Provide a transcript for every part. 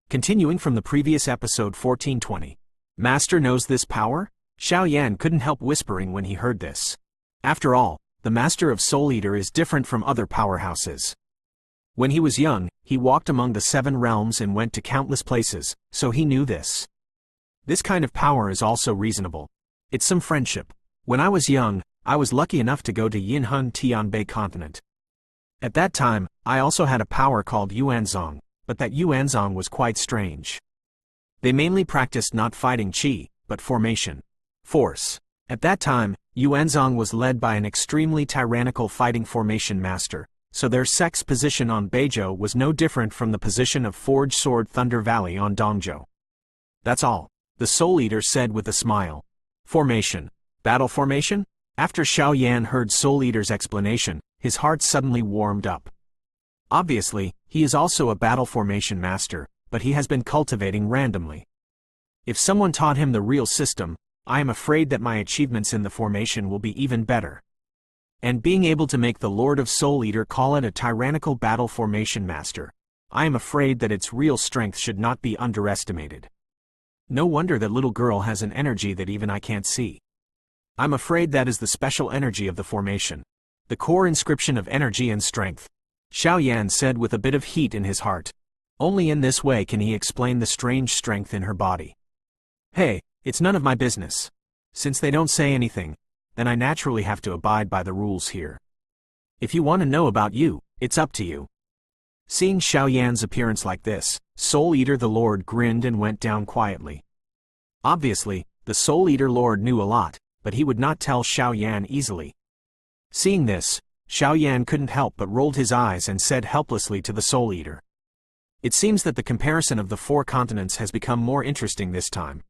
Continuing from the previous episode 1420. Master knows this power? Xiao Yan couldn't help whispering when he heard this. After all, the Master of Soul Eater is different from other powerhouses. When he was young, he walked among the 7 realms and went to countless places, so he knew this. This kind of power is also reasonable. It's some friendship. When I was young, I was lucky enough to go to Yinhun Tianbei continent. At that time, I also had a power called Yuanzong, but that Yuanzong was quite strange. They mainly practiced not fighting qi, but formation. Force. At that time, Yuanzong was led by an extremely tyrannical fighting formation master, so their sect's position on Beizhou was no different from the position of Forge Sword Thunder Valley on Dongzhou. That's all, the Soul Eater said with a smile. Formation. Battle formation? After Xiao Yan heard Soul Eater's explanation, his heart suddenly warmed up. Obviously, he is also a battle formation master, but he has been cultivating randomly. If someone taught him the real system, I am afraid that my achievements in the formation will be even better. And being able to make the Lord of Soul Eater call it a tyrannical battle formation master, I am afraid that its real strength should not be underestimated. No wonder that little girl has an energy that even I can't see. I'm afraid that is the special energy of the formation. The core inscription of energy and strength. Xiao Yan said with a bit of heat in his heart. Only in this way can he explain the strange strength in her body. Hey, it's none of my business. Since they don't say anything, then I naturally have to abide by the rules here. If you want to know about you, it's up to you. Seeing Xiao Yan's appearance like this, Soul Eater the Lord grinned and went down quietly. Obviously, the Soul Eater Lord knew a lot, but he would not tell Xiao Yan easily. Seeing this, Xiao Yan couldn't help but rolled his eyes and said helplessly to the Soul Eater. It seems that the comparison of the 4 continents has become more interesting this time.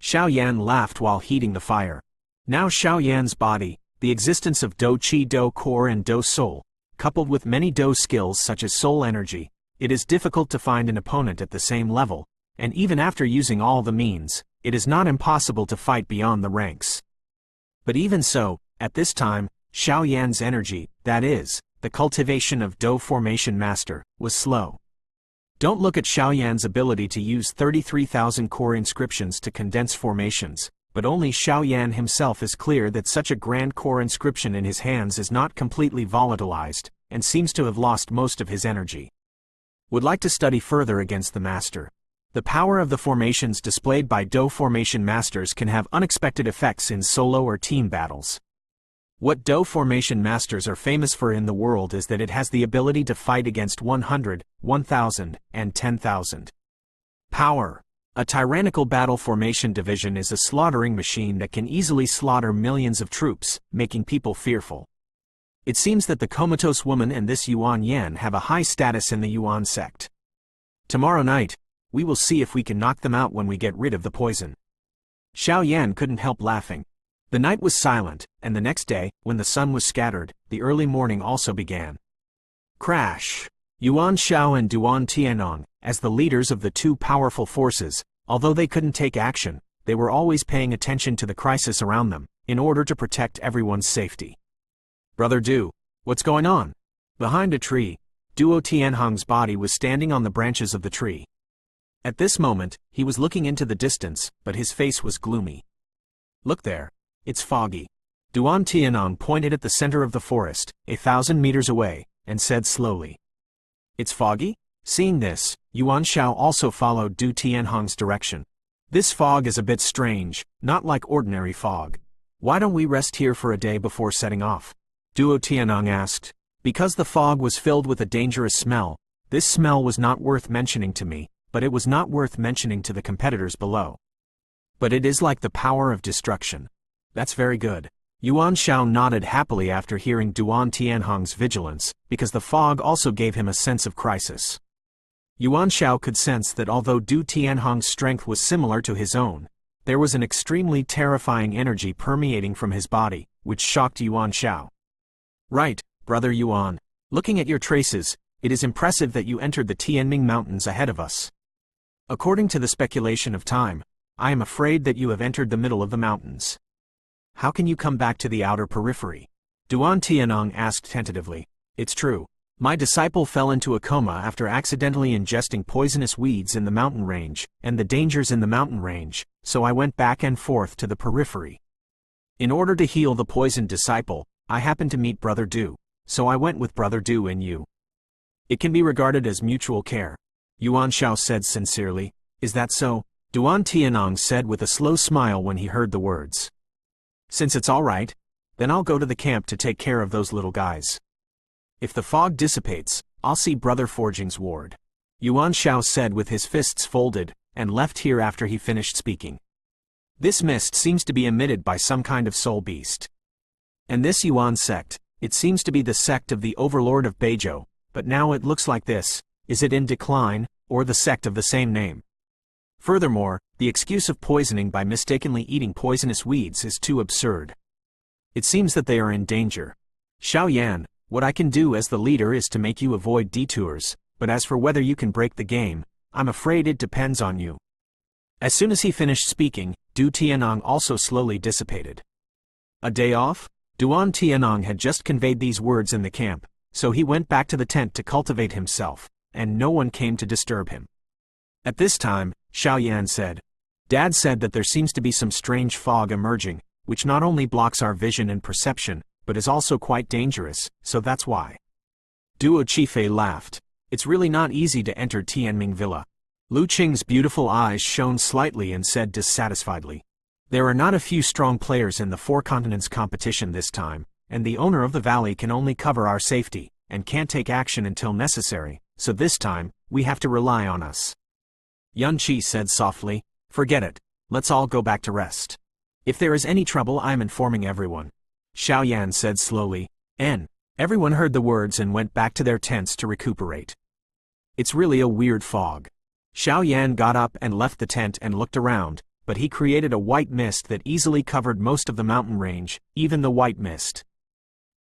Xiao Yan laughed while heating the fire. Now Xiao Yan's body, the existence of Do Qi, Do Core and Do Soul, coupled with many Do skills such as Soul Energy, it is difficult to find an opponent at the same level, and even after using all the means, it is not impossible to fight beyond the ranks. But even so, at this time, Xiao Yan's energy, that is, the cultivation of Do Formation Master, was slow. Don't look at Xiao Yan's ability to use 33,000 core inscriptions to condense formations, but only Xiao Yan himself is clear that such a grand core inscription in his hands is not completely volatilized, and seems to have lost most of his energy. Would like to study further against the Master. The power of the formations displayed by Do Formation Masters can have unexpected effects in solo or team battles. What Do Formation Masters are famous for in the world is that it has the ability to fight against 100, 1,000, and 10,000. Power. A tyrannical battle formation division is a slaughtering machine that can easily slaughter millions of troops, making people fearful. It seems that the comatose woman and this Yuan Yan have a high status in the Yuan sect. Tomorrow night, we will see if we can knock them out when we get rid of the poison. Xiao Yan couldn't help laughing. The night was silent, and the next day, when the sun was scattered, the early morning also began. Crash! Yuan Shao and Duan Tianong, as the leaders of the 2 powerful forces, although they couldn't take action, they were always paying attention to the crisis around them, in order to protect everyone's safety. Brother Du, what's going on? Behind a tree, Duo Tianhong's body was standing on the branches of the tree. At this moment, he was looking into the distance, but his face was gloomy. Look there. It's foggy. Duan Tianong pointed at the center of the forest, 1,000 meters away, and said slowly. It's foggy? Seeing this, Yuan Shao also followed Du Tianhong's direction. This fog is a bit strange, not like ordinary fog. Why don't we rest here for a day before setting off? Duo Tianong asked. Because the fog was filled with a dangerous smell, this smell was not worth mentioning to me, but it was not worth mentioning to the competitors below. But it is like the power of destruction. That's very good. Yuan Shao nodded happily after hearing Duan Tianhong's vigilance, because the fog also gave him a sense of crisis. Yuan Shao could sense that although Du Tianhong's strength was similar to his own, there was an extremely terrifying energy permeating from his body, which shocked Yuan Shao. Right, brother Yuan. Looking at your traces, it is impressive that you entered the Tianming Mountains ahead of us. According to the speculation of time, I am afraid that you have entered the middle of the mountains. How can you come back to the outer periphery? Duan Tianong asked tentatively. It's true. My disciple fell into a coma after accidentally ingesting poisonous weeds in the mountain range, and the dangers in the mountain range, so I went back and forth to the periphery. In order to heal the poisoned disciple, I happened to meet Brother Du, so I went with Brother Du and you. It can be regarded as mutual care. Yuan Shao said sincerely. Is that so? Duan Tianong said with a slow smile when he heard the words. Since it's all right, then I'll go to the camp to take care of those little guys. If the fog dissipates, I'll see Brother Forging's ward. Yuan Shao said with his fists folded, and left here after he finished speaking. This mist seems to be emitted by some kind of soul beast. And this Yuan sect, it seems to be the sect of the overlord of Beizhou, but now it looks like this, is it in decline, or the sect of the same name? Furthermore, the excuse of poisoning by mistakenly eating poisonous weeds is too absurd. It seems that they are in danger. Xiao Yan, what I can do as the leader is to make you avoid detours, but as for whether you can break the game, I'm afraid it depends on you. As soon as he finished speaking, Du Tianong also slowly dissipated. A day off? Duan Tianong had just conveyed these words in the camp, so he went back to the tent to cultivate himself, and no one came to disturb him. At this time, Xiao Yan said, Dad said that there seems to be some strange fog emerging, which not only blocks our vision and perception, but is also quite dangerous, so that's why. Duo Qifei laughed. It's really not easy to enter Tianming Villa. Lu Qing's beautiful eyes shone slightly and said dissatisfiedly. There are not a few strong players in the Four Continents competition this time, and the owner of the valley can only cover our safety, and can't take action until necessary, so this time, we have to rely on us. Yun Qi said softly, Forget it, let's all go back to rest. If there is any trouble I am informing everyone. Xiao Yan said slowly, Everyone heard the words and went back to their tents to recuperate. It's really a weird fog. Xiao Yan got up and left the tent and looked around, but he created a white mist that easily covered most of the mountain range, even the white mist.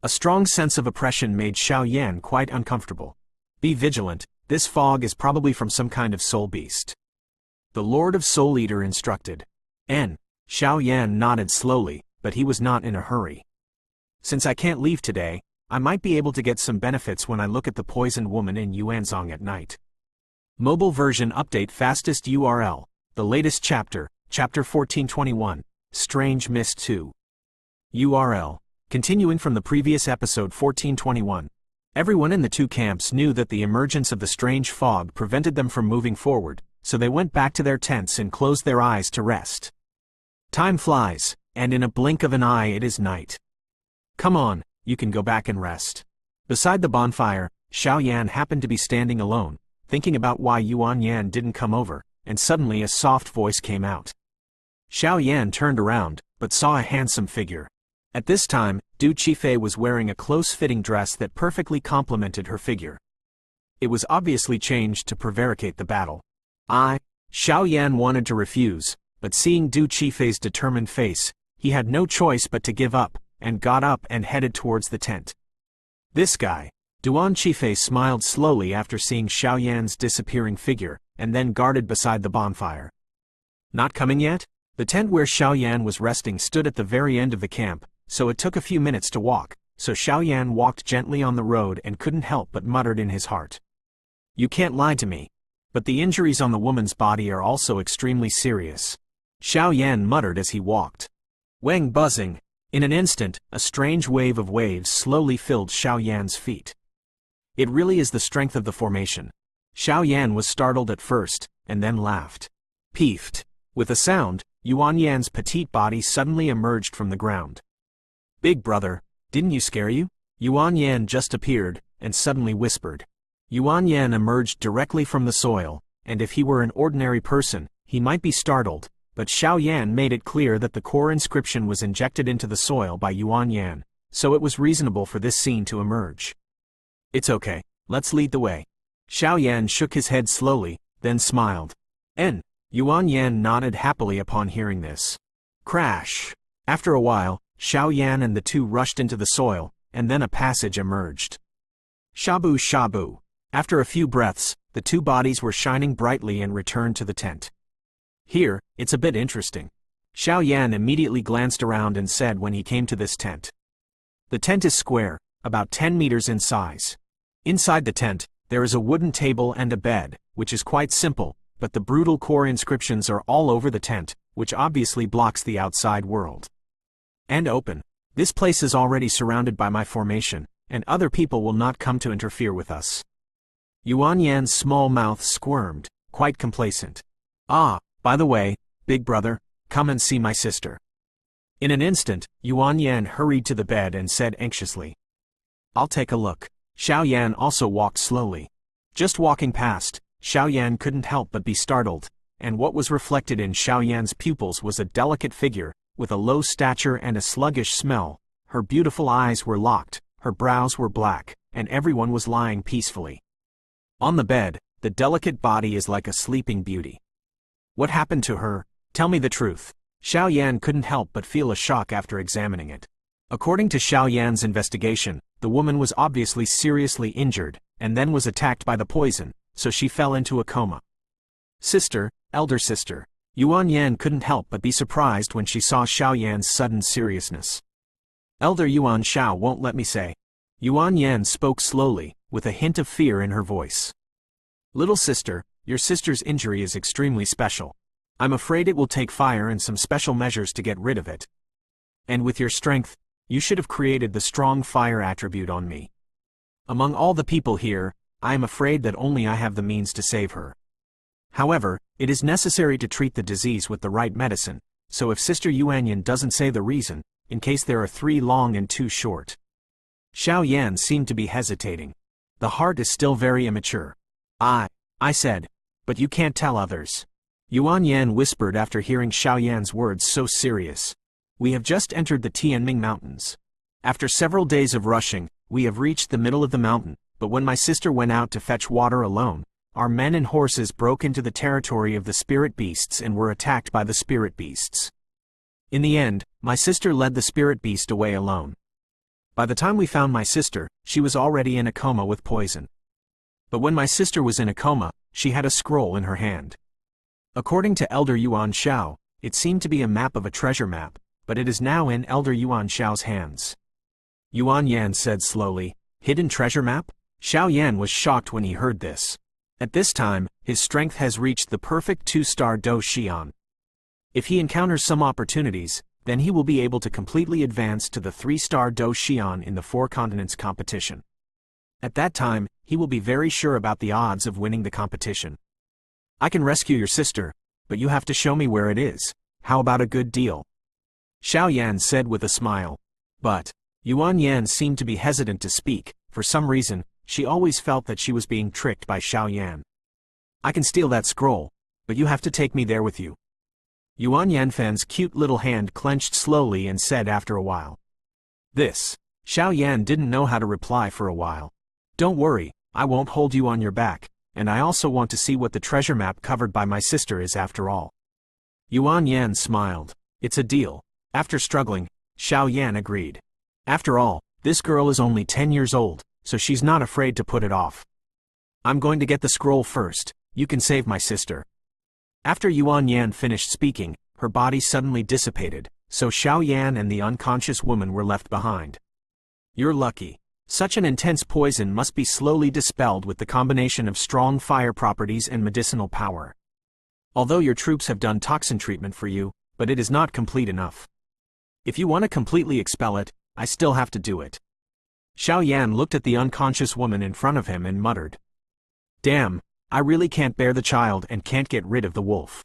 A strong sense of oppression made Xiao Yan quite uncomfortable. Be vigilant, this fog is probably from some kind of soul beast. The Lord of Soul Eater instructed. Xiao Yan nodded slowly, but he was not in a hurry. Since I can't leave today, I might be able to get some benefits when I look at the poisoned woman in Yuanzong at night. Mobile version update fastest URL, the latest chapter, Chapter 1421, Strange Mist 2. URL, continuing from the previous episode 1421. Everyone in the two camps knew that the emergence of the strange fog prevented them from moving forward, so they went back to their tents and closed their eyes to rest. Time flies, and in a blink of an eye it is night. Come on, you can go back and rest. Beside the bonfire, Xiao Yan happened to be standing alone, thinking about why Yuan Yan didn't come over, and suddenly a soft voice came out. Xiao Yan turned around, but saw a handsome figure. At this time, Du Qifei was wearing a close-fitting dress that perfectly complemented her figure. It was obviously changed to prevaricate the battle. Xiao Yan wanted to refuse, but seeing Du Qifei's determined face, he had no choice but to give up, and got up and headed towards the tent. This guy. Duan Qifei smiled slowly after seeing Xiao Yan's disappearing figure, and then guarded beside the bonfire. Not coming yet? The tent where Xiao Yan was resting stood at the very end of the camp, so it took a few minutes to walk, so Xiao Yan walked gently on the road and couldn't help but muttered in his heart. You can't lie to me. But the injuries on the woman's body are also extremely serious. Xiao Yan muttered as he walked. Wang buzzing. In an instant, a strange wave of waves slowly filled Xiao Yan's feet. It really is the strength of the formation. Xiao Yan was startled at first, and then laughed. Peefed. With a sound, Yuan Yan's petite body suddenly emerged from the ground. Big brother, didn't you scare you? Yuan Yan just appeared, and suddenly whispered. Yuan Yan emerged directly from the soil, and if he were an ordinary person, he might be startled, but Xiao Yan made it clear that the core inscription was injected into the soil by Yuan Yan, so it was reasonable for this scene to emerge. It's okay, let's lead the way. Xiao Yan shook his head slowly, then smiled. Yuan Yan nodded happily upon hearing this. Crash! After a while, Xiao Yan and the two rushed into the soil, and then a passage emerged. Shabu shabu. After a few breaths, the two bodies were shining brightly and returned to the tent. Here, it's a bit interesting. Xiao Yan immediately glanced around and said when he came to this tent. The tent is square, about 10 meters in size. Inside the tent, there is a wooden table and a bed, which is quite simple, but the brutal core inscriptions are all over the tent, which obviously blocks the outside world. And open. This place is already surrounded by my formation, and other people will not come to interfere with us. Yuan Yan's small mouth squirmed, quite complacent. Ah, by the way, big brother, come and see my sister. In an instant, Yuan Yan hurried to the bed and said anxiously, I'll take a look. Xiao Yan also walked slowly. Just walking past, Xiao Yan couldn't help but be startled, and what was reflected in Xiao Yan's pupils was a delicate figure, with a low stature and a sluggish smell. Her beautiful eyes were locked, her brows were black, and everyone was lying peacefully. On the bed, the delicate body is like a sleeping beauty. What happened to her? Tell me the truth. Xiao Yan couldn't help but feel a shock after examining it. According to Xiao Yan's investigation, the woman was obviously seriously injured, and then was attacked by the poison, so she fell into a coma. Sister, elder sister. Yuan Yan couldn't help but be surprised when she saw Xiao Yan's sudden seriousness. Elder Yuan Xiao won't let me say. Yuan Yan spoke slowly, with a hint of fear in her voice. Little sister, your sister's injury is extremely special. I'm afraid it will take fire and some special measures to get rid of it. And with your strength, you should have created the strong fire attribute on me. Among all the people here, I am afraid that only I have the means to save her. However, it is necessary to treat the disease with the right medicine, so if Sister Yuanyan doesn't say the reason, in case there are 3 long and 2 short. Xiao Yan seemed to be hesitating. The heart is still very immature. I said, but you can't tell others. Yuan Yan whispered after hearing Xiao Yan's words so serious. We have just entered the Tianming Mountains. After several days of rushing, we have reached the middle of the mountain, but when my sister went out to fetch water alone, our men and horses broke into the territory of the spirit beasts and were attacked by the spirit beasts. In the end, my sister led the spirit beast away alone. By the time we found my sister, she was already in a coma with poison. But when my sister was in a coma, she had a scroll in her hand. According to Elder Yuan Xiao, it seemed to be a map of a treasure map, but it is now in Elder Yuan Xiao's hands. Yuan Yan said slowly, hidden treasure map? Xiao Yan was shocked when he heard this. At this time, his strength has reached the perfect 2-star Do Xian. If he encounters some opportunities, then he will be able to completely advance to the 3-star Do Xian in the 4 continents competition. At that time, he will be very sure about the odds of winning the competition. I can rescue your sister, but you have to show me where it is. How about a good deal? Xiao Yan said with a smile. But Yuan Yan seemed to be hesitant to speak. For some reason, she always felt that she was being tricked by Xiao Yan. I can steal that scroll, but you have to take me there with you. Yuan Yanfan's cute little hand clenched slowly and said after a while. This. Xiao Yan didn't know how to reply for a while. Don't worry, I won't hold you on your back, and I also want to see what the treasure map covered by my sister is after all. Yuan Yan smiled. It's a deal. After struggling, Xiao Yan agreed. After all, this girl is only 10 years old, so she's not afraid to put it off. I'm going to get the scroll first. You can save my sister. After Yuan Yan finished speaking, her body suddenly dissipated, so Xiao Yan and the unconscious woman were left behind. You're lucky. Such an intense poison must be slowly dispelled with the combination of strong fire properties and medicinal power. Although your troops have done toxin treatment for you, but it is not complete enough. If you want to completely expel it, I still have to do it. Xiao Yan looked at the unconscious woman in front of him and muttered. Damn, I really can't bear the child and can't get rid of the wolf.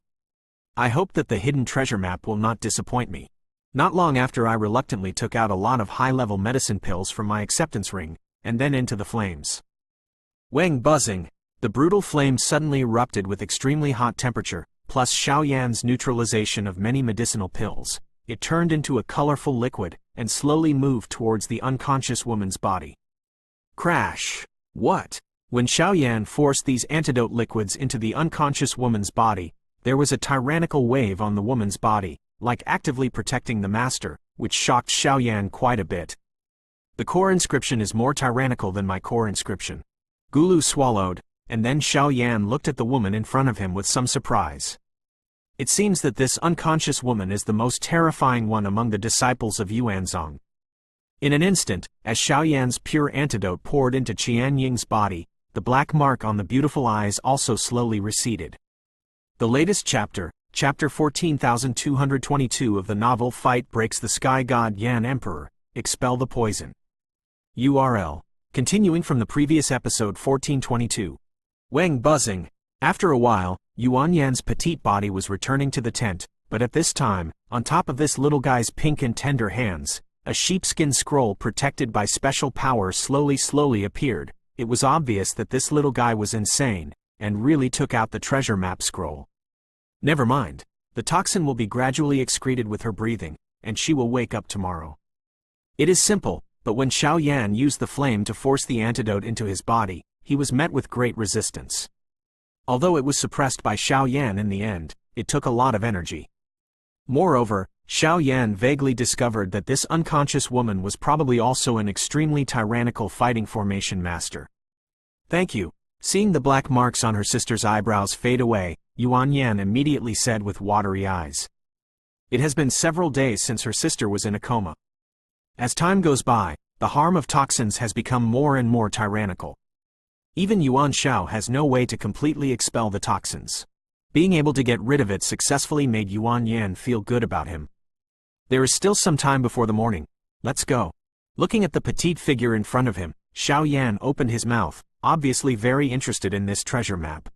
I hope that the hidden treasure map will not disappoint me. Not long after, I reluctantly took out a lot of high-level medicine pills from my acceptance ring, and then into the flames. Wang buzzing, the brutal flame suddenly erupted with extremely hot temperature, plus Xiao Yan's neutralization of many medicinal pills. It turned into a colorful liquid, and slowly moved towards the unconscious woman's body. Crash! What? When Xiao Yan forced these antidote liquids into the unconscious woman's body, there was a tyrannical wave on the woman's body, like actively protecting the master, which shocked Xiao Yan quite a bit. The core inscription is more tyrannical than my core inscription. Gulu swallowed, and then Xiao Yan looked at the woman in front of him with some surprise. It seems that this unconscious woman is the most terrifying one among the disciples of Yuanzong. In an instant, as Xiaoyan's pure antidote poured into Qian Ying's body, the black mark on the beautiful eyes also slowly receded. The latest chapter, Chapter 1422 of the novel Fight Breaks the Sky God Yan Emperor, Expel the Poison. URL. Continuing from the previous episode 1422. Wang buzzing. After a while, Yuan Yan's petite body was returning to the tent, but at this time, on top of this little guy's pink and tender hands, a sheepskin scroll protected by special power slowly appeared. It was obvious that this little guy was insane, and really took out the treasure map scroll. Never mind. The toxin will be gradually excreted with her breathing, and she will wake up tomorrow. It is simple, but when Xiaoyan used the flame to force the antidote into his body, he was met with great resistance. Although it was suppressed by Xiaoyan in the end, it took a lot of energy. Moreover, Xiaoyan vaguely discovered that this unconscious woman was probably also an extremely tyrannical fighting formation master. Thank you. Seeing the black marks on her sister's eyebrows fade away, Yuan Yan immediately said with watery eyes. It has been several days since her sister was in a coma. As time goes by, the harm of toxins has become more and more tyrannical. Even Yuan Shao has no way to completely expel the toxins. Being able to get rid of it successfully made Yuan Yan feel good about him. There is still some time before the morning. Let's go. Looking at the petite figure in front of him, Xiaoyan opened his mouth, obviously very interested in this treasure map.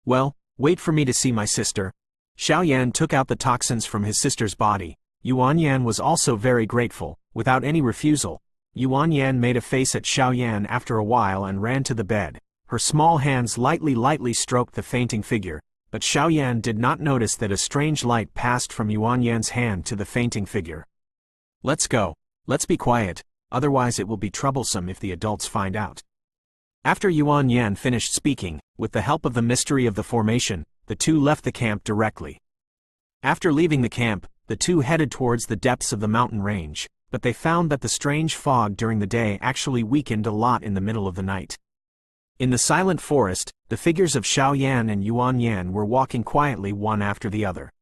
Well, wait for me to see my sister. Xiaoyan took out the toxins from his sister's body. Yuan Yan was also very grateful. Without any refusal, Yuan Yan made a face at Xiaoyan after a while and ran to the bed. Her small hands lightly stroked the fainting figure, but Xiaoyan did not notice that a strange light passed from Yuan Yan's hand to the fainting figure. Let's go. Let's be quiet, otherwise it will be troublesome if the adults find out. After Yuan Yan finished speaking, with the help of the mystery of the formation, the two left the camp directly. After leaving the camp, the two headed towards the depths of the mountain range, but they found that the strange fog during the day actually weakened a lot in the middle of the night. In the silent forest, the figures of Xiaoyan and Yuan Yan were walking quietly one after the other.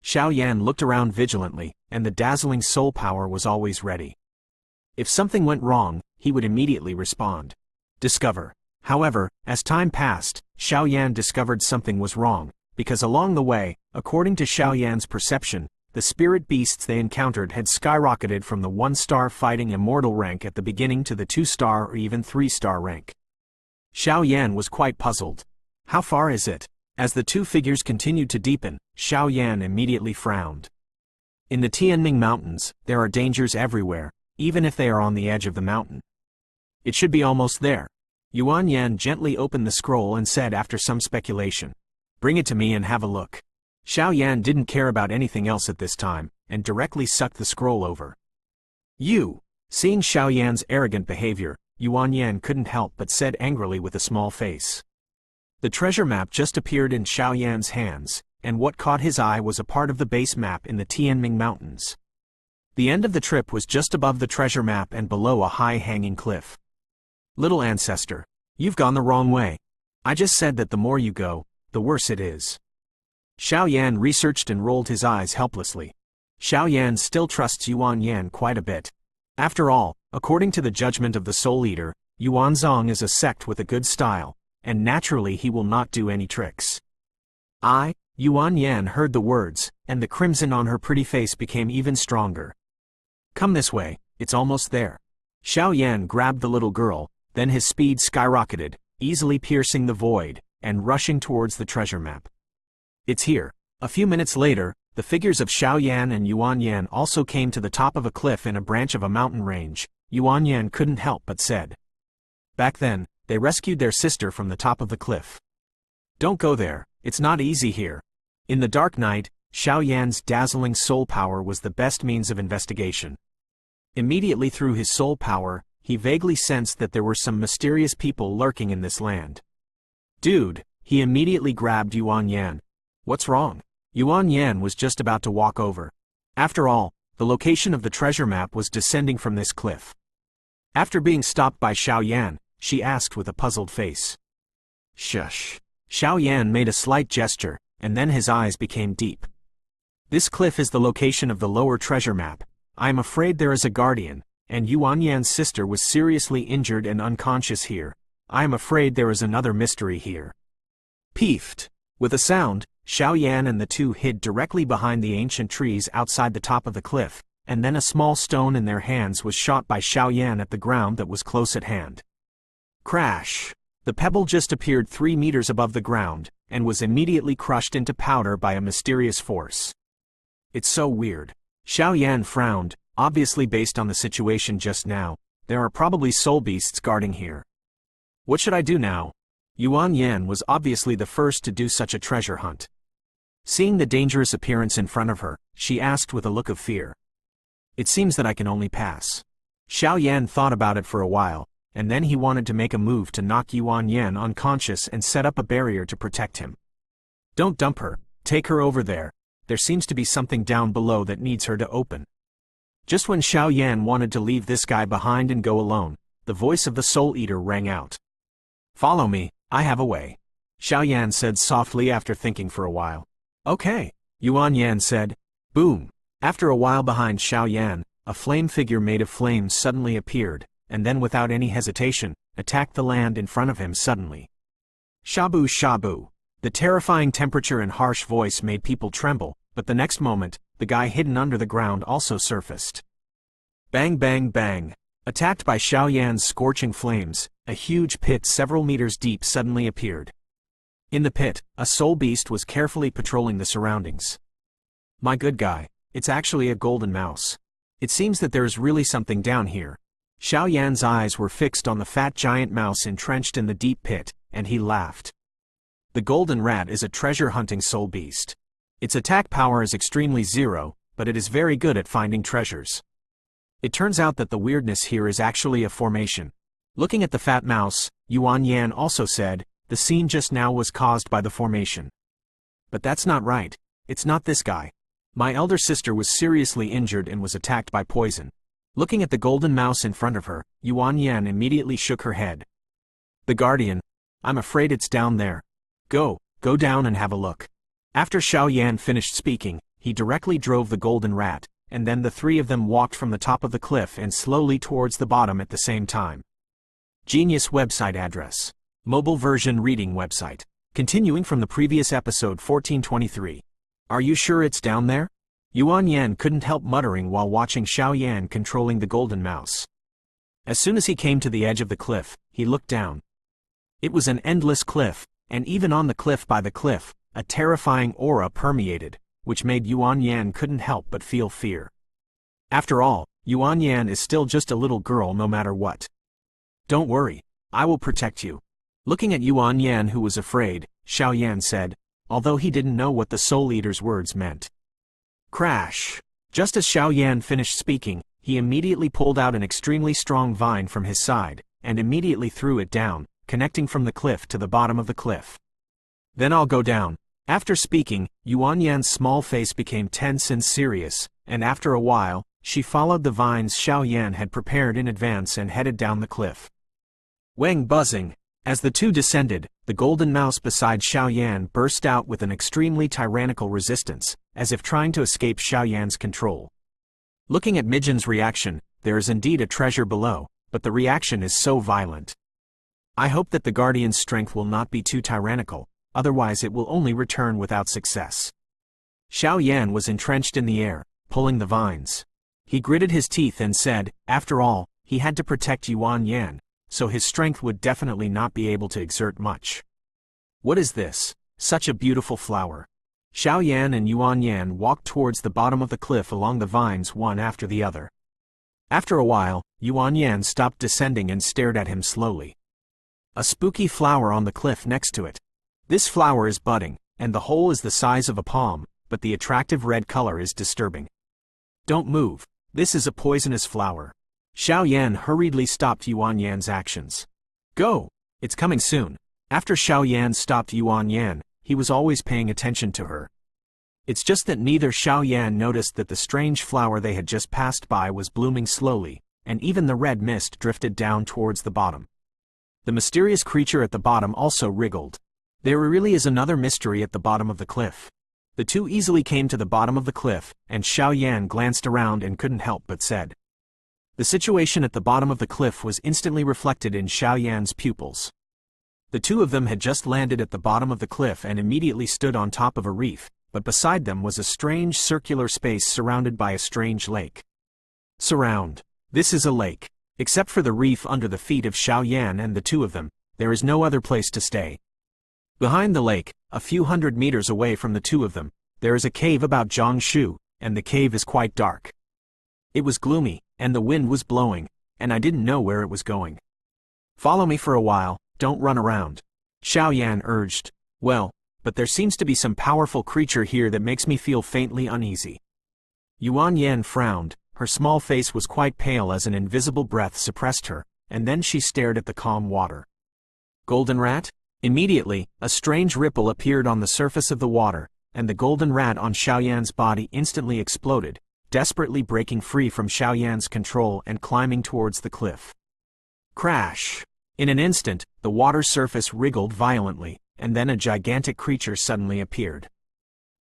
Xiaoyan looked around vigilantly, and the dazzling soul power was always ready. If something went wrong, he would immediately respond. Discover. However, as time passed, Xiaoyan discovered something was wrong, because along the way, according to Xiaoyan's perception, the spirit beasts they encountered had skyrocketed from the 1-star fighting immortal rank at the beginning to the 2-star or even 3-star rank. Xiaoyan was quite puzzled. How far is it? As the two figures continued to deepen, Xiaoyan immediately frowned. In the Tianming Mountains, there are dangers everywhere, even if they are on the edge of the mountain. It should be almost there. Yuan Yan gently opened the scroll and said after some speculation, "Bring it to me and have a look." Xiaoyan didn't care about anything else at this time, and directly sucked the scroll over. You! Seeing Xiaoyan's arrogant behavior, Yuan Yan couldn't help but said angrily with a small face. The treasure map just appeared in Xiaoyan's hands, and what caught his eye was a part of the base map in the Tianming Mountains. The end of the trip was just above the treasure map and below a high-hanging cliff. Little ancestor, you've gone the wrong way. I just said that the more you go, the worse it is. Xiaoyan researched and rolled his eyes helplessly. Xiaoyan still trusts Yuan Yan quite a bit. After all, according to the judgment of the Soul Eater, Yuanzong is a sect with a good style, and naturally he will not do any tricks. Yuan Yan heard the words, and the crimson on her pretty face became even stronger. Come this way, it's almost there. Xiaoyan grabbed the little girl, then his speed skyrocketed, easily piercing the void, and rushing towards the treasure map. It's here. A few minutes later, the figures of Xiaoyan and Yuan Yan also came to the top of a cliff in a branch of a mountain range. Yuan Yan couldn't help but said. Back then, they rescued their sister from the top of the cliff. Don't go there, it's not easy here. In the dark night, Xiaoyan's dazzling soul power was the best means of investigation. Immediately through his soul power, he vaguely sensed that there were some mysterious people lurking in this land. Dude, he immediately grabbed Yuan Yan. What's wrong? Yuan Yan was just about to walk over. After all, the location of the treasure map was descending from this cliff. After being stopped by Xiaoyan, she asked with a puzzled face. Shush. Xiaoyan made a slight gesture, and then his eyes became deep. This cliff is the location of the lower treasure map. I am afraid there is a guardian, and Yuan Yan's sister was seriously injured and unconscious here. I am afraid there is another mystery here. Peefed. With a sound, Xiao Yan and the two hid directly behind the ancient trees outside the top of the cliff, and then a small stone in their hands was shot by Xiao Yan at the ground that was close at hand. Crash! The pebble just appeared 3 meters above the ground, and was immediately crushed into powder by a mysterious force. It's so weird. Xiao Yan frowned, obviously based on the situation just now. There are probably soul beasts guarding here. What should I do now? Yuan Yan was obviously the first to do such a treasure hunt. Seeing the dangerous appearance in front of her, she asked with a look of fear. It seems that I can only pass. Xiao Yan thought about it for a while, and then he wanted to make a move to knock Yuan Yan unconscious and set up a barrier to protect him. Don't dump her, take her over there. There seems to be something down below that needs her to open. Just when Xiao Yan wanted to leave this guy behind and go alone, the voice of the Soul Eater rang out. Follow me, I have a way. Xiao Yan said softly after thinking for a while. Okay, Yuan Yan said. Boom. After a while behind Xiao Yan, a flame figure made of flames suddenly appeared, and then without any hesitation, attacked the land in front of him suddenly. Shabu shabu. The terrifying temperature and harsh voice made people tremble, but the next moment, the guy hidden under the ground also surfaced. Bang bang bang. Attacked by Xiao Yan's scorching flames, a huge pit several meters deep suddenly appeared. In the pit, a soul beast was carefully patrolling the surroundings. My good guy, it's actually a golden mouse. It seems that there is really something down here. Xiao Yan's eyes were fixed on the fat giant mouse entrenched in the deep pit, and he laughed. The golden rat is a treasure-hunting soul beast. Its attack power is extremely zero, but it is very good at finding treasures. It turns out that the weirdness here is actually a formation. Looking at the fat mouse, Yuan Yan also said, the scene just now was caused by the formation. But that's not right. It's not this guy. My elder sister was seriously injured and was attacked by poison. Looking at the golden mouse in front of her, Yuan Yan immediately shook her head. The Guardian. I'm afraid it's down there. Go down and have a look. After Xiao Yan finished speaking, he directly drove the golden rat, and then the three of them walked from the top of the cliff and slowly towards the bottom at the same time. Genius website address. Mobile version reading website. Continuing from the previous episode 1423. Are you sure it's down there? Yuan Yan couldn't help muttering while watching Xiao Yan controlling the golden mouse. As soon as he came to the edge of the cliff, he looked down. It was an endless cliff, and even on the cliff by the cliff, a terrifying aura permeated, which made Yuan Yan couldn't help but feel fear. After all, Yuan Yan is still just a little girl no matter what. Don't worry, I will protect you. Looking at Yuan Yan who was afraid, Xiao Yan said, although he didn't know what the Soul Eater's words meant. Crash! Just as Xiao Yan finished speaking, he immediately pulled out an extremely strong vine from his side, and immediately threw it down, connecting from the cliff to the bottom of the cliff. Then I'll go down. After speaking, Yuan Yan's small face became tense and serious, and after a while, she followed the vines Xiao Yan had prepared in advance and headed down the cliff. Wang buzzing. As the two descended, the golden mouse beside Xiao Yan burst out with an extremely tyrannical resistance, as if trying to escape Xiao Yan's control. Looking at Mijin's reaction, there is indeed a treasure below, but the reaction is so violent. I hope that the Guardian's strength will not be too tyrannical, otherwise it will only return without success. Xiao Yan was entrenched in the air, pulling the vines. He gritted his teeth and said, after all, he had to protect Yuan Yan, so his strength would definitely not be able to exert much. What is this? Such a beautiful flower. Xiao Yan and Yuan Yan walked towards the bottom of the cliff along the vines one after the other. After a while, Yuan Yan stopped descending and stared at him slowly. A spooky flower on the cliff next to it. This flower is budding, and the hole is the size of a palm, but the attractive red color is disturbing. Don't move, this is a poisonous flower. Xiao Yan hurriedly stopped Yuan Yan's actions. Go! It's coming soon. After Xiao Yan stopped Yuan Yan, he was always paying attention to her. It's just that neither Xiao Yan noticed that the strange flower they had just passed by was blooming slowly, and even the red mist drifted down towards the bottom. The mysterious creature at the bottom also wriggled. There really is another mystery at the bottom of the cliff. The two easily came to the bottom of the cliff, and Xiao Yan glanced around and couldn't help but said, The situation at the bottom of the cliff was instantly reflected in Xiao Yan's pupils. The two of them had just landed at the bottom of the cliff and immediately stood on top of a reef, but beside them was a strange circular space surrounded by a strange lake. Surround. This is a lake. Except for the reef under the feet of Xiao Yan and the two of them, there is no other place to stay. Behind the lake, a few hundred meters away from the two of them, there is a cave about Jiangshu, and the cave is quite dark. It was gloomy, and the wind was blowing, and I didn't know where it was going. Follow me for a while, don't run around. Xiao Yan urged. Well, but there seems to be some powerful creature here that makes me feel faintly uneasy. Yuan Yan frowned, her small face was quite pale as an invisible breath suppressed her, and then she stared at the calm water. Golden rat? Immediately, a strange ripple appeared on the surface of the water, and the golden rat on Xiao Yan's body instantly exploded, desperately breaking free from Xiao Yan's control and climbing towards the cliff. Crash! In an instant, the water surface wriggled violently, and then a gigantic creature suddenly appeared.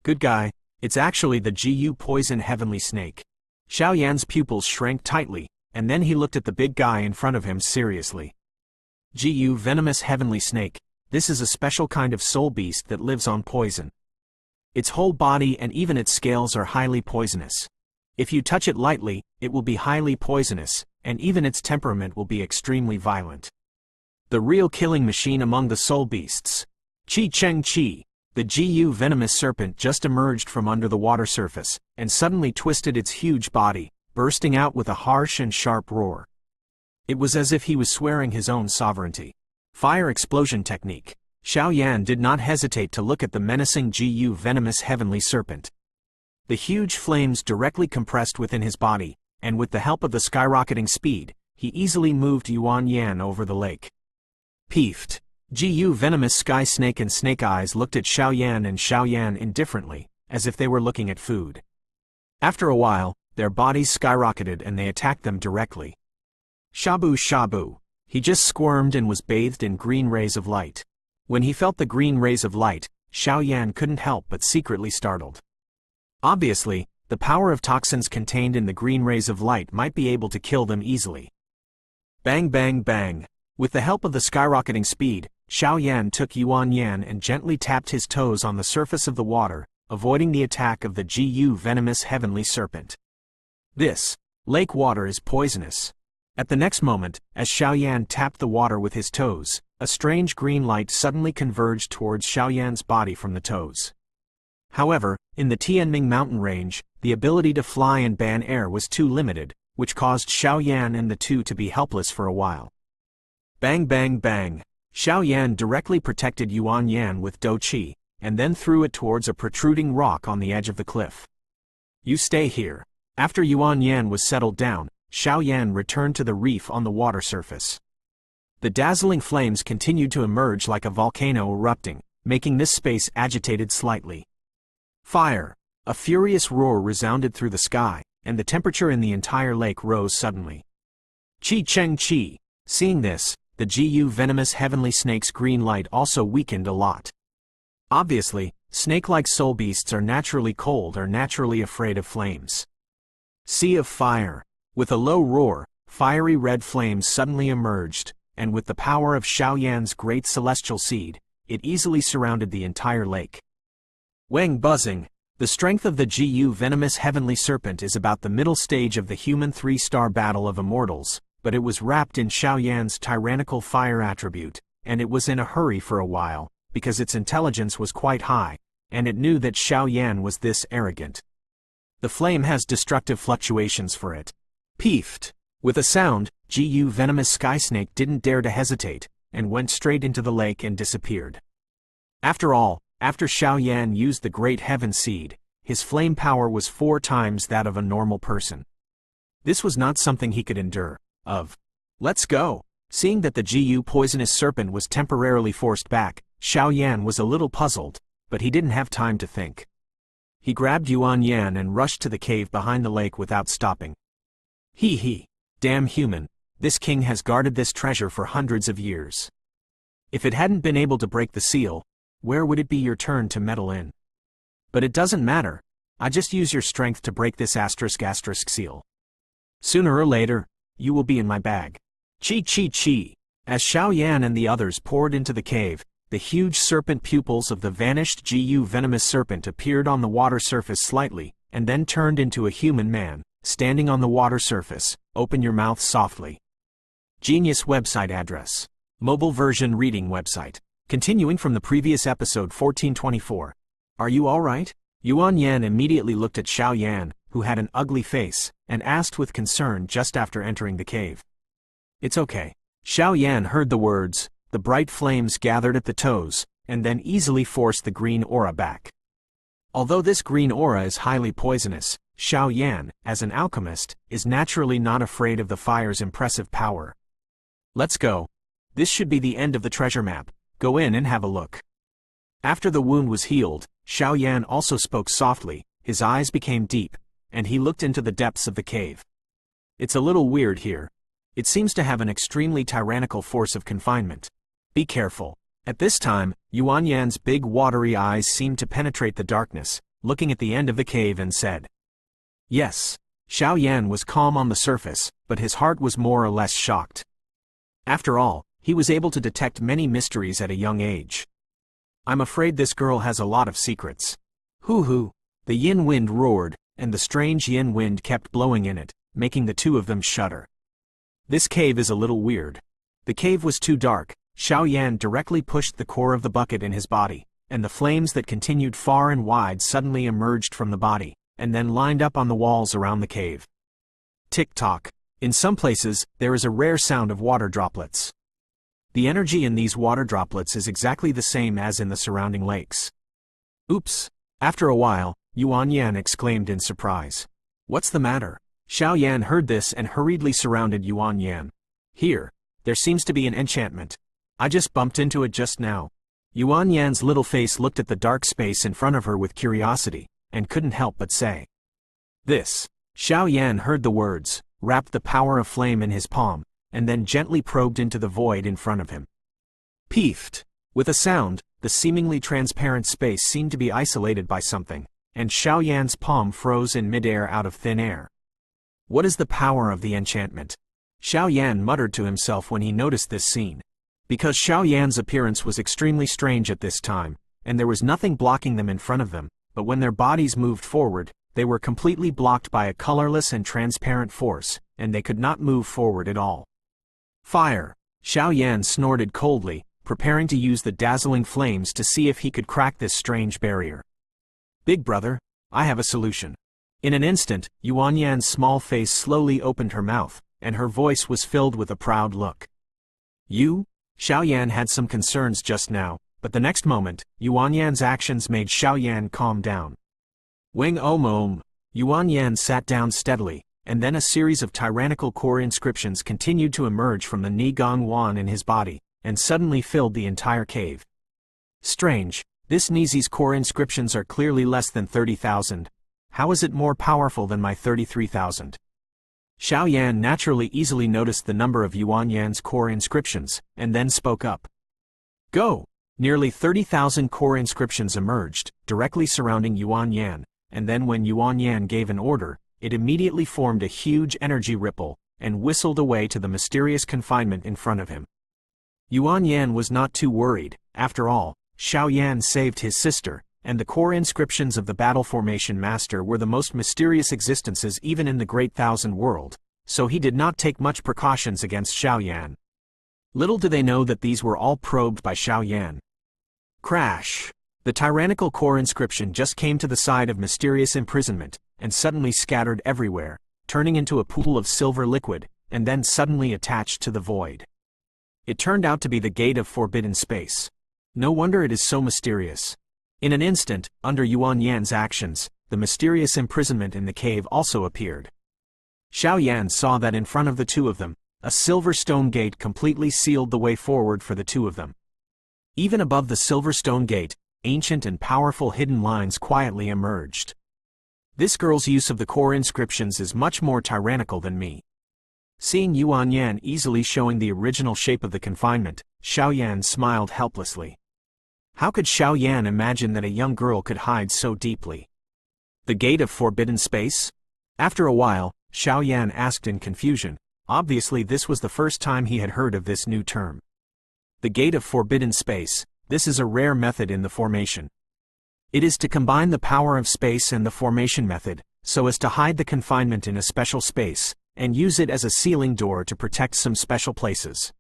Good guy, it's actually the Gu poison heavenly snake. Xiao Yan's pupils shrank tightly, and then he looked at the big guy in front of him seriously. Gu venomous heavenly snake, this is a special kind of soul beast that lives on poison. Its whole body and even its scales are highly poisonous. If you touch it lightly, it will be highly poisonous, and even its temperament will be extremely violent. The real killing machine among the soul beasts. Qi Cheng Qi, the Gu venomous serpent just emerged from under the water surface, and suddenly twisted its huge body, bursting out with a harsh and sharp roar. It was as if he was swearing his own sovereignty. Fire explosion technique. Xiao Yan did not hesitate to look at the menacing Gu venomous heavenly serpent. The huge flames directly compressed within his body, and with the help of the skyrocketing speed, he easily moved Yuan Yan over the lake. Peeved. Gu venomous sky snake and snake eyes looked at Xiao Yan and Xiao Yan indifferently, as if they were looking at food. After a while, their bodies skyrocketed and they attacked them directly. Shabu shabu. He just squirmed and was bathed in green rays of light. When he felt the green rays of light, Xiao Yan couldn't help but secretly startled. Obviously, the power of toxins contained in the green rays of light might be able to kill them easily. Bang bang bang. With the help of the skyrocketing speed, Xiao Yan took Yuan Yan and gently tapped his toes on the surface of the water, avoiding the attack of the Gu venomous heavenly serpent. This lake water is poisonous. At the next moment, as Xiao Yan tapped the water with his toes, a strange green light suddenly converged towards Xiao Yan's body from the toes. However, in the Tianming mountain range, the ability to fly and ban air was too limited, which caused Xiao Yan and the two to be helpless for a while. Bang bang bang. Xiao Yan directly protected Yuan Yan with Do Qi, and then threw it towards a protruding rock on the edge of the cliff. You stay here. After Yuan Yan was settled down, Xiao Yan returned to the reef on the water surface. The dazzling flames continued to emerge like a volcano erupting, making this space agitated slightly. Fire! A furious roar resounded through the sky, and the temperature in the entire lake rose suddenly. Qi Cheng Qi! Seeing this, the Gu venomous heavenly snake's green light also weakened a lot. Obviously, snake-like soul beasts are naturally cold or naturally afraid of flames. Sea of fire! With a low roar, fiery red flames suddenly emerged, and with the power of Xiao Yan's great celestial seed, it easily surrounded the entire lake. Wang buzzing! The strength of the Gu venomous heavenly serpent is about the middle stage of the human 3-star battle of immortals, but it was wrapped in Xiao Yan's tyrannical fire attribute, and it was in a hurry for a while, because its intelligence was quite high, and it knew that Xiao Yan was this arrogant. The flame has destructive fluctuations for it. Peeved. With a sound, Gu venomous sky snake didn't dare to hesitate, and went straight into the lake and disappeared. After all, after Xiao Yan used the great heaven seed, his flame power was 4 times that of a normal person. This was not something he could endure. Let's go! Seeing that the Gu poisonous serpent was temporarily forced back, Xiao Yan was a little puzzled, but he didn't have time to think. He grabbed Yuan Yan and rushed to the cave behind the lake without stopping. He. Damn human, this king has guarded this treasure for hundreds of years. If it hadn't been able to break the seal, where would it be your turn to meddle in? But it doesn't matter, I just use your strength to break this *** seal. Sooner or later, you will be in my bag. Chi chi chi. As Xiao Yan and the others poured into the cave, the huge serpent pupils of the vanished Gu venomous serpent appeared on the water surface slightly, and then turned into a human man, standing on the water surface. Open your mouth softly. Genius website address. Mobile version reading website. Continuing from the previous episode 1424. Are you alright? Yuan Yan immediately looked at Xiao Yan, who had an ugly face, and asked with concern just after entering the cave. It's okay. Xiao Yan heard the words, the bright flames gathered at the toes, and then easily forced the green aura back. Although this green aura is highly poisonous, Xiao Yan, as an alchemist, is naturally not afraid of the fire's impressive power. Let's go. This should be the end of the treasure map. Go in and have a look. After the wound was healed, Xiao Yan also spoke softly, his eyes became deep, and he looked into the depths of the cave. It's a little weird here. It seems to have an extremely tyrannical force of confinement. Be careful. At this time, Yuan Yan's big watery eyes seemed to penetrate the darkness, looking at the end of the cave and said. Yes. Xiao Yan was calm on the surface, but his heart was more or less shocked. After all, he was able to detect many mysteries at a young age. I'm afraid this girl has a lot of secrets. Hoo-hoo. The yin wind roared, and the strange yin wind kept blowing in it, making the two of them shudder. This cave is a little weird. The cave was too dark. Xiao Yan directly pushed the core of the bucket in his body, and the flames that continued far and wide suddenly emerged from the body, and then lined up on the walls around the cave. Tick-tock. In some places, there is a rare sound of water droplets. The energy in these water droplets is exactly the same as in the surrounding lakes. Oops. After a while, Yuan Yan exclaimed in surprise. What's the matter? Xiao Yan heard this and hurriedly surrounded Yuan Yan. Here. There seems to be an enchantment. I just bumped into it just now. Yuan Yan's little face looked at the dark space in front of her with curiosity, and couldn't help but say. This. Xiao Yan heard the words, wrapped the power of flame in his palm, and then gently probed into the void in front of him. Peefed. With a sound, the seemingly transparent space seemed to be isolated by something, and Xiao Yan's palm froze in midair out of thin air. What is the power of the enchantment? Xiao Yan muttered to himself when he noticed this scene. Because Xiao Yan's appearance was extremely strange at this time, and there was nothing blocking them in front of them, but when their bodies moved forward, they were completely blocked by a colorless and transparent force, and they could not move forward at all. Fire! Xiao Yan snorted coldly, preparing to use the dazzling flames to see if he could crack this strange barrier. Big brother, I have a solution. In an instant, Yuan Yan's small face slowly opened her mouth, and her voice was filled with a proud look. You? Xiao Yan had some concerns just now, but the next moment, Yuan Yan's actions made Xiao Yan calm down. Wing om. Yuan Yan sat down steadily, and then a series of tyrannical core inscriptions continued to emerge from the Nigong Wan in his body, and suddenly filled the entire cave. Strange, this Nizi's core inscriptions are clearly less than 30,000. How is it more powerful than my 33,000? Xiao Yan naturally easily noticed the number of Yuan Yan's core inscriptions, and then spoke up. Go! Nearly 30,000 core inscriptions emerged, directly surrounding Yuan Yan, and then when Yuan Yan gave an order, it immediately formed a huge energy ripple, and whistled away to the mysterious confinement in front of him. Yuan Yan was not too worried. After all, Xiao Yan saved his sister, and the core inscriptions of the Battle Formation Master were the most mysterious existences even in the Great Thousand World, so he did not take much precautions against Xiao Yan. Little do they know that these were all probed by Xiao Yan. Crash! The tyrannical core inscription just came to the side of mysterious imprisonment, and suddenly scattered everywhere, turning into a pool of silver liquid, and then suddenly attached to the void. It turned out to be the gate of forbidden space. No wonder it is so mysterious. In an instant, under Yuan Yan's actions, the mysterious imprisonment in the cave also appeared. Xiao Yan saw that in front of the two of them, a silver stone gate completely sealed the way forward for the two of them. Even above the silver stone gate, ancient and powerful hidden lines quietly emerged. This girl's use of the core inscriptions is much more tyrannical than me. Seeing Yuan Yan easily showing the original shape of the confinement, Xiao Yan smiled helplessly. How could Xiao Yan imagine that a young girl could hide so deeply? The gate of forbidden space? After a while, Xiao Yan asked in confusion, Obviously this was the first time he had heard of this new term. The gate of forbidden space. This is a rare method in the formation. It is to combine the power of space and the formation method, so as to hide the confinement in a special space, and use it as a sealing door to protect some special places.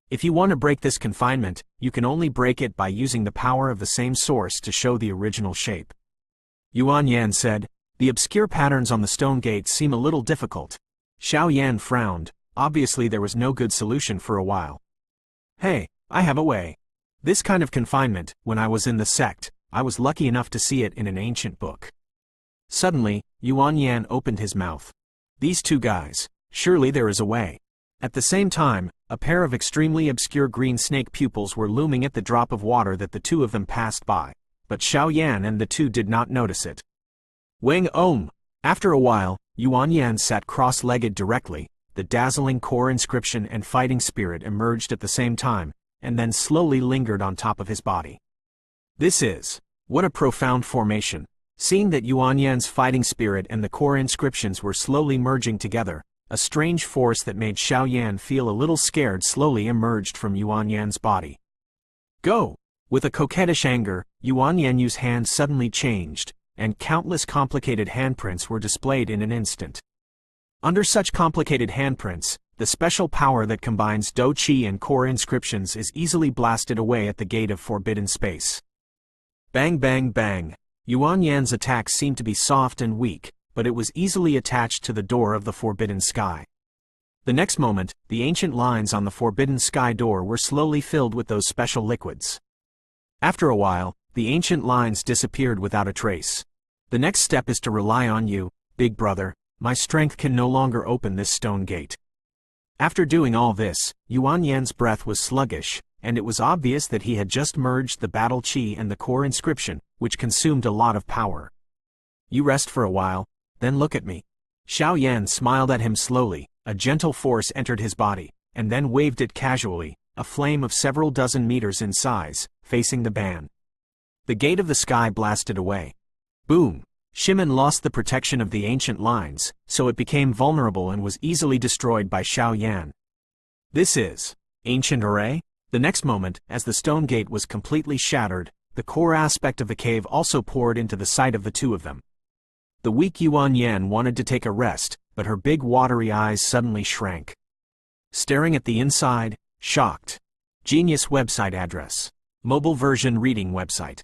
If you want to break this confinement, you can only break it by using the power of the same source to show the original shape. Yuan Yan said, "The obscure patterns on the stone gates seem a little difficult." Xiao Yan frowned. Obviously there was no good solution for a while. "Hey, I have a way. This kind of confinement, when I was in the sect, I was lucky enough to see it in an ancient book." Suddenly, Yuan Yan opened his mouth. "These two guys, surely there is a way." At the same time, a pair of extremely obscure green snake pupils were looming at the drop of water that the two of them passed by, but Xiao Yan and the two did not notice it. Wang Om! After a while, Yuan Yan sat cross-legged directly. The dazzling core inscription and fighting spirit emerged at the same time, and then slowly lingered on top of his body. What a profound formation. Seeing that Yuan Yan's fighting spirit and the core inscriptions were slowly merging together, a strange force that made Xiao Yan feel a little scared slowly emerged from Yuan Yan's body. Go! With a coquettish anger, Yuan Yan's hand suddenly changed, and countless complicated handprints were displayed in an instant. Under such complicated handprints, the special power that combines Do Qi and core inscriptions is easily blasted away at the gate of forbidden space. Bang bang bang! Yuan Yan's attack seemed to be soft and weak, but it was easily attached to the door of the forbidden sky. The next moment, the ancient lines on the forbidden sky door were slowly filled with those special liquids. After a while, the ancient lines disappeared without a trace. The next step is to rely on you, big brother. My strength can no longer open this stone gate. After doing all this, Yuan Yan's breath was sluggish, and it was obvious that he had just merged the battle chi and the core inscription, which consumed a lot of power. You rest for a while, then look at me. Xiao Yan smiled at him slowly. A gentle force entered his body, and then waved it casually, a flame of several dozen meters in size, facing the ban. The gate of the sky blasted away. Boom! Shimen lost the protection of the ancient lines, so it became vulnerable and was easily destroyed by Xiao Yan. Ancient array? The next moment, as the stone gate was completely shattered, the core aspect of the cave also poured into the sight of the two of them. The weak Yuan Yan wanted to take a rest, but her big watery eyes suddenly shrank. Staring at the inside, shocked. Genius website address. Mobile version reading website.